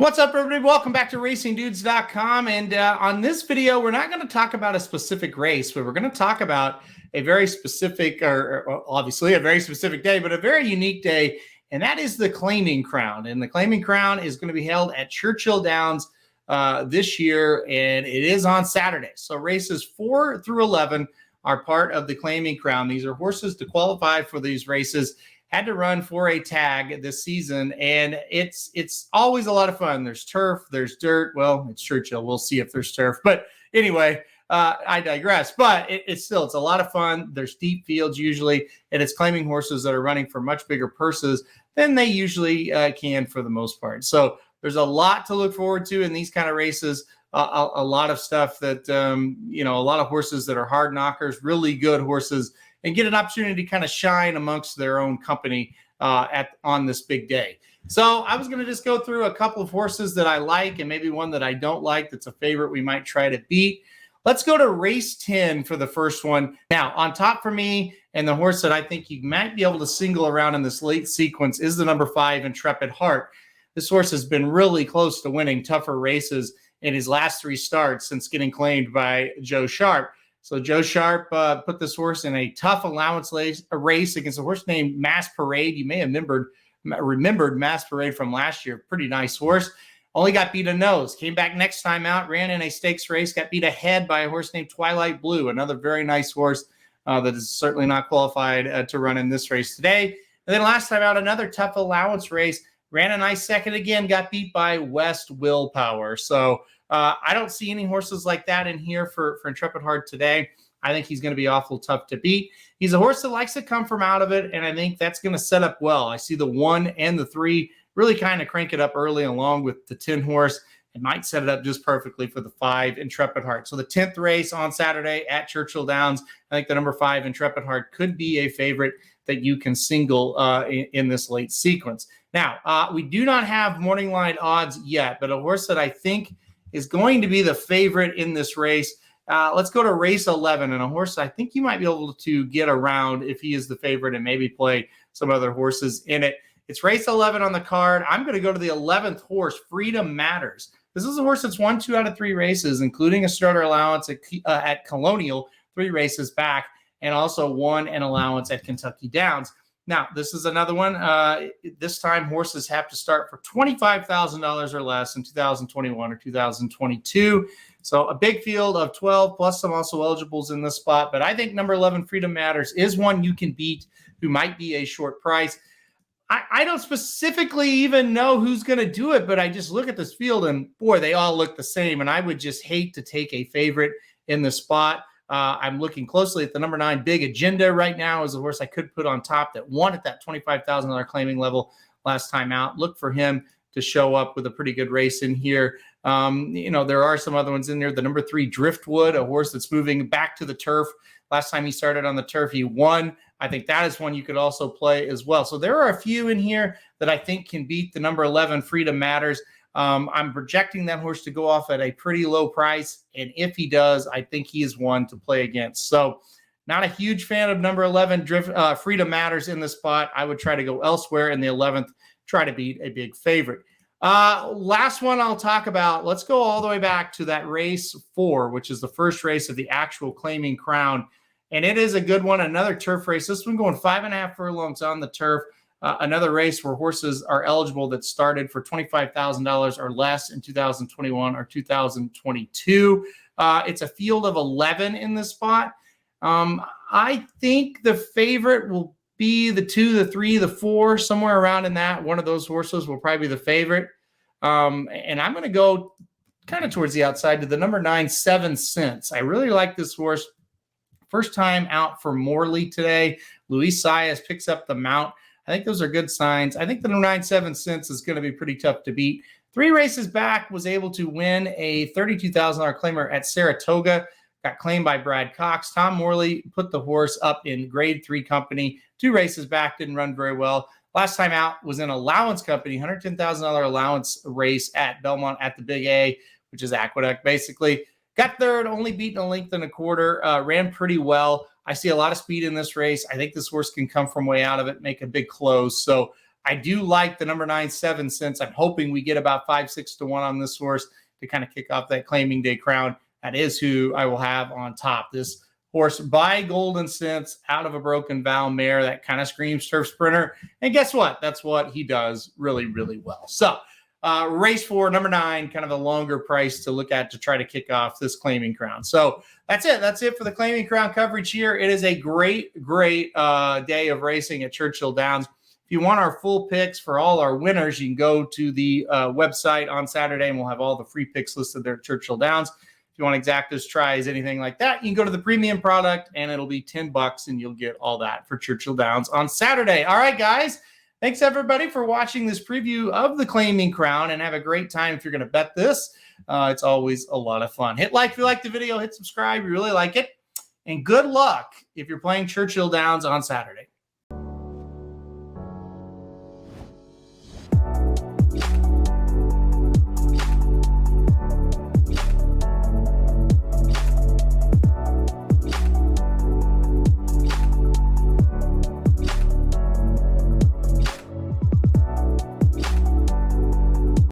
What's up, everybody? Welcome back to RacingDudes.com. And on this video, we're not going to talk about a specific race, but we're going to talk about a very specific, or obviously a very specific day, but a very unique day, and that is the Claiming Crown. And the Claiming Crown is going to be held at Churchill Downs this year, and it is on Saturday. So races 4 through 11 are part of the Claiming Crown. These are horses to qualify for these races. Had to run for a tag this season, and it's always a lot of fun. There's turf, there's dirt. Well, it's Churchill. We'll see if there's turf. But anyway, I digress. But it's a lot of fun. There's deep fields usually, and it's claiming horses that are running for much bigger purses than they usually can for the most part. So there's a lot to look forward to in these kind of races. A lot of stuff that, a lot of horses that are hard knockers, really good horses, and get an opportunity to kind of shine amongst their own company on this big day. So I was going to just go through a couple of horses that I like and maybe one that I don't like that's a favorite we might try to beat. Let's go to race 10 for the first one. Now, on top for me, and the horse that I think you might be able to single around in this late sequence is the number 5, Intrepid Heart. This horse has been really close to winning tougher races in his last 3 starts since getting claimed by Joe Sharp. So Joe Sharp put this horse in a tough allowance race against a horse named Mass Parade. You may have remembered Mass Parade from last year. Pretty nice horse. Only got beat a nose. Came back next time out, ran in a stakes race, got beat ahead by a horse named Twilight Blue, another very nice horse that is certainly not qualified to run in this race today. And then last time out, another tough allowance race. Ran a nice second again, got beat by West Willpower. So I don't see any horses like that in here for Intrepid Heart today. I think he's going to be awful tough to beat. He's a horse that likes to come from out of it, and I think that's going to set up well. I see the 1 and the 3 really kind of crank it up early along with the 10 horse. It might set it up just perfectly for the 5, Intrepid Heart. So the 10th race on Saturday at Churchill Downs, I think the number 5, Intrepid Heart, could be a favorite that you can single in this late sequence. Now, we do not have morning line odds yet, but a horse that I think is going to be the favorite in this race. Let's go to race 11, and a horse I think you might be able to get around if he is the favorite and maybe play some other horses in it. It's race 11 on the card. I'm going to go to the 11th horse, Freedom Matters. This is a horse that's won 2 out of 3 races, including a starter allowance at Colonial 3 races back, and also won an allowance at Kentucky Downs. Now, this is another one. This time, horses have to start for $25,000 or less in 2021 or 2022. So a big field of 12 plus some also eligibles in this spot. But I think number 11, Freedom Matters, is one you can beat who might be a short price. I don't specifically even know who's going to do it, but I just look at this field and, boy, they all look the same. And I would just hate to take a favorite in the spot. I'm looking closely at the number 9, Big Agenda right now is a horse I could put on top that won at that $25,000 claiming level last time out. Look for him to show up with a pretty good race in here. There are some other ones in there. The number 3, Driftwood, a horse that's moving back to the turf. Last time he started on the turf, he won. I think that is one you could also play as well. So there are a few in here that I think can beat the number 11, Freedom Matters. I'm projecting that horse to go off at a pretty low price, and if he does, I think he is one to play against. So not a huge fan of number 11, Freedom Matters in the spot. I would try to go elsewhere in the 11th, try to beat a big favorite. Last one I'll talk about. Let's go all the way back to that race 4, which is the first race of the actual Claiming Crown, and it is a good one, another turf race. This one going 5.5 furlongs on the turf. Another race where horses are eligible that started for $25,000 or less in 2021 or 2022. It's a field of 11 in this spot. I think the favorite will be the 2, the 3, the 4, somewhere around in that. One of those horses will probably be the favorite. And I'm going to go kind of towards the outside to the number 9, 7 Cents. I really like this horse. First time out for Morley today. Luis Saez picks up the mount. I think those are good signs. I think the 9, 7 Cents is going to be pretty tough to beat. 3 races back, was able to win a $32,000 claimer at Saratoga. Got claimed by Brad Cox. Tom Morley put the horse up in grade 3 company. 2 races back, didn't run very well. Last time out was in allowance company, $110,000 allowance race at Belmont at the Big A, which is Aqueduct basically. Got third, only beaten a length and a quarter, ran pretty well. I see a lot of speed in this race. I think this horse can come from way out of it, make a big close. So I do like the number 9, 7 cents. I'm hoping we get about 5, 6 to 1 on this horse to kind of kick off that claiming day crown. That is who I will have on top. This horse by Golden Sense out of a Broken Vow mare that kind of screams turf sprinter. And guess what? That's what he does really, really well. So race 4, number 9, kind of a longer price to look at to try to kick off this claiming crown. So that's it. That's it for the claiming crown coverage here. It is a great day of racing at Churchill Downs. If you want our full picks for all our winners, you can go to the website on Saturday, and we'll have all the free picks listed there at Churchill Downs. If you want exactas, tries, anything like that, you can go to the premium product, and it'll be $10, and you'll get all that for Churchill Downs on Saturday. All right, guys. Thanks, everybody, for watching this preview of the claiming crown, and have a great time if you're going to bet this. It's always a lot of fun. Hit like if you like the video. Hit subscribe if you really like it. And good luck if you're playing Churchill Downs on Saturday.